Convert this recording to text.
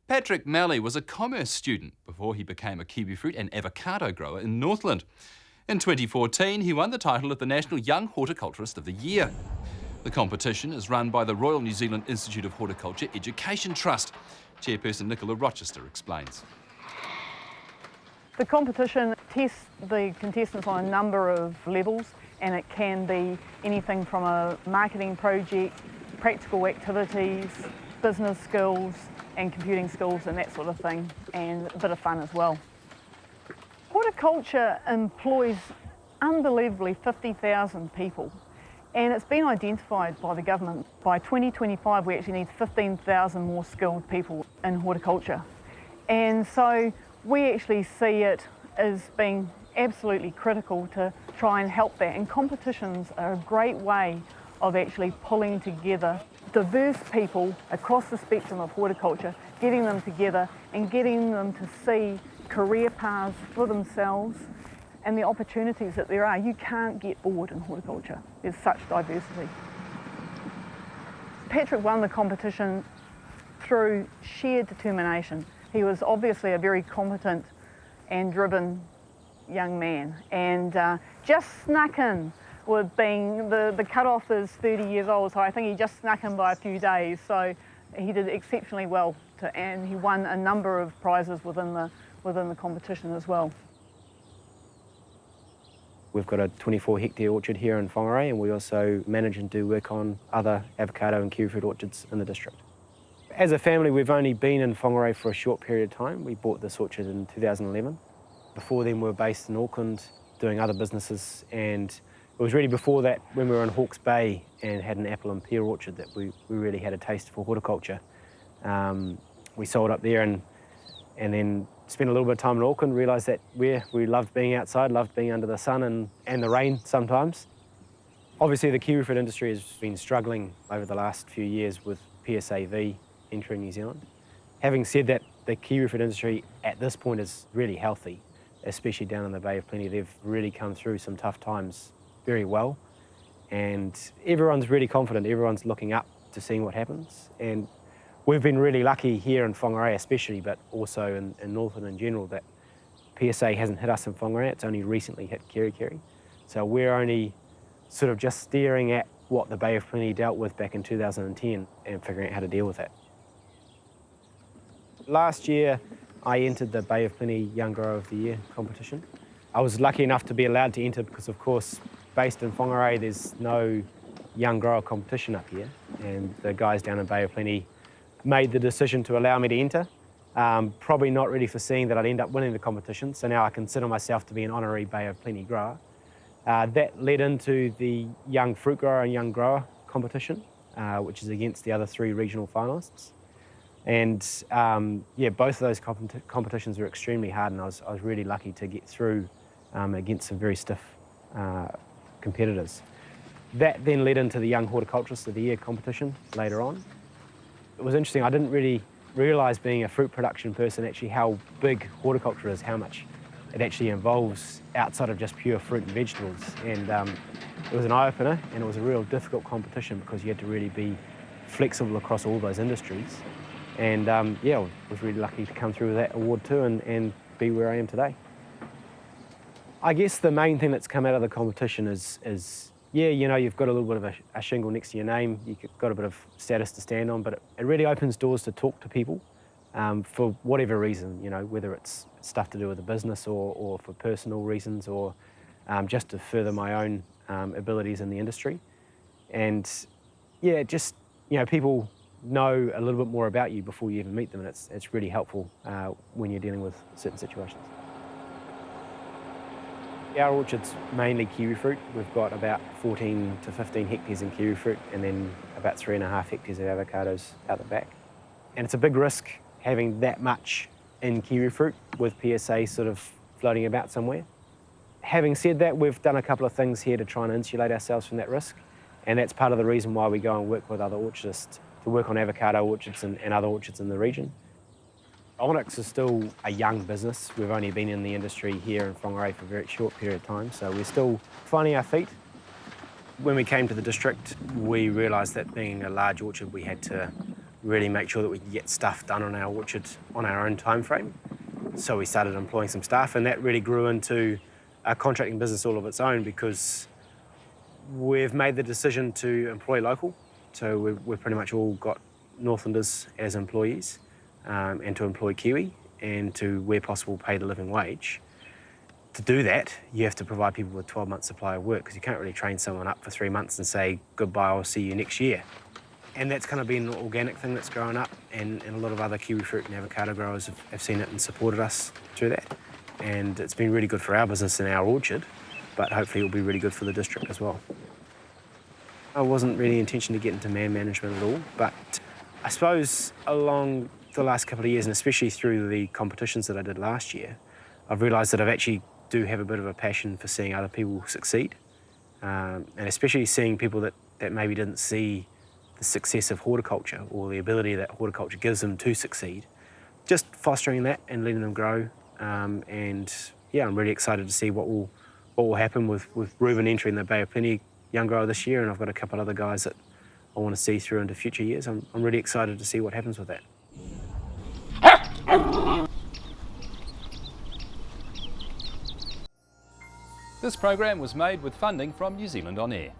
Patrick Malley was a commerce student before he became a kiwifruit and avocado grower in Northland. In 2014, he won the title of the National Young Horticulturist of the Year. The competition is run by the Royal New Zealand Institute of Horticulture Education Trust. Chairperson Nicola Rochester explains. The competition tests the contestants on a number of levels, and it can be anything from a marketing project, practical activities, business skills and computing skills and that sort of thing, and a bit of fun as well. Horticulture employs unbelievably 50,000 people, and it's been identified by the government. By 2025 we actually need 15,000 more skilled people in horticulture, and so we actually see it as being absolutely critical to try and help that, and competitions are a great way of actually pulling together diverse people across the spectrum of horticulture, getting them together and getting them to see career paths for themselves and the opportunities that there are. You can't get bored in horticulture. There's such diversity. Patrick won the competition through sheer determination. He was obviously a very competent and driven young man, and just snuck in with being, the cut-off is 30 years old, so I think he just snuck in by a few days, so he did exceptionally well, and he won a number of prizes within the competition as well. We've got a 24-hectare orchard here in Whangarei, and we also manage and do work on other avocado and kiwifruit orchards in the district. As a family, we've only been in Whangarei for a short period of time. We bought this orchard in 2011. Before then, we were based in Auckland doing other businesses, and it was really before that, when we were in Hawke's Bay and had an apple and pear orchard, that we really had a taste for horticulture. We sold up there and then spent a little bit of time in Auckland, realised that we loved being outside, loved being under the sun and the rain sometimes. Obviously the kiwifruit industry has been struggling over the last few years with PSAV entering New Zealand. Having said that, the kiwifruit industry at this point is really healthy, especially down in the Bay of Plenty. They've really come through some tough times very well, and everyone's really confident, everyone's looking up to seeing what happens, and we've been really lucky here in Whangarei especially, but also in Northland in general, that PSA hasn't hit us in Whangarei. It's only recently hit Kerikeri, so we're only sort of just staring at what the Bay of Plenty dealt with back in 2010 and figuring out how to deal with that. Last year I entered the Bay of Plenty Young Grower of the Year competition. I was lucky enough to be allowed to enter because, of course, based in Whangarei, there's no young grower competition up here, and the guys down in Bay of Plenty made the decision to allow me to enter, probably not really foreseeing that I'd end up winning the competition, so now I consider myself to be an honorary Bay of Plenty grower. That led into the young fruit grower and young grower competition, which is against the other 3 regional finalists. And yeah, both of those competitions were extremely hard, and I was really lucky to get through against some very stiff competitors. That then led into the Young Horticulturist of the Year competition later on. It was interesting, I didn't really realise, being a fruit production person, actually how big horticulture is, how much it actually involves outside of just pure fruit and vegetables. And it was an eye-opener, and it was a real difficult competition because you had to really be flexible across all those industries. And yeah, I was really lucky to come through with that award too and be where I am today. I guess the main thing that's come out of the competition is yeah, you know, you've got a little bit of a shingle next to your name, you've got a bit of status to stand on, but it really opens doors to talk to people for whatever reason, you know, whether it's stuff to do with the business or for personal reasons, or just to further my own abilities in the industry. And yeah, just, you know, people know a little bit more about you before you even meet them, and it's really helpful when you're dealing with certain situations. Our orchard's mainly kiwifruit. We've got about 14 to 15 hectares in kiwifruit, and then about 3.5 hectares of avocados out the back. And it's a big risk having that much in kiwifruit with PSA sort of floating about somewhere. Having said that, we've done a couple of things here to try and insulate ourselves from that risk, and that's part of the reason why we go and work with other orchardists to work on avocado orchards and other orchards in the region. Onyx is still a young business. We've only been in the industry here in Whangarei for a very short period of time, so we're still finding our feet. When we came to the district, we realised that being a large orchard, we had to really make sure that we can get stuff done on our orchard on our own time frame. So we started employing some staff, and that really grew into a contracting business all of its own, because we've made the decision to employ local. So we've pretty much all got Northlanders as employees, and to employ Kiwi, and to, where possible, pay the living wage. To do that, you have to provide people with 12 months supply of work, because you can't really train someone up for 3 months and say, goodbye, I'll see you next year. And that's kind of been an organic thing that's grown up, and a lot of other kiwi fruit and avocado growers have seen it and supported us through that. And it's been really good for our business and our orchard, but hopefully it'll be really good for the district as well. I wasn't really intention to get into man management at all, but I suppose along the last couple of years, and especially through the competitions that I did last year, I've realised that I actually do have a bit of a passion for seeing other people succeed, and especially seeing people that maybe didn't see the success of horticulture, or the ability that horticulture gives them to succeed. Just fostering that and letting them grow, and yeah, I'm really excited to see what will happen with Reuben entering the Bay of Plenty young grower this year, and I've got a couple other guys that I want to see through into future years. I'm really excited to see what happens with that. This program was made with funding from New Zealand On Air.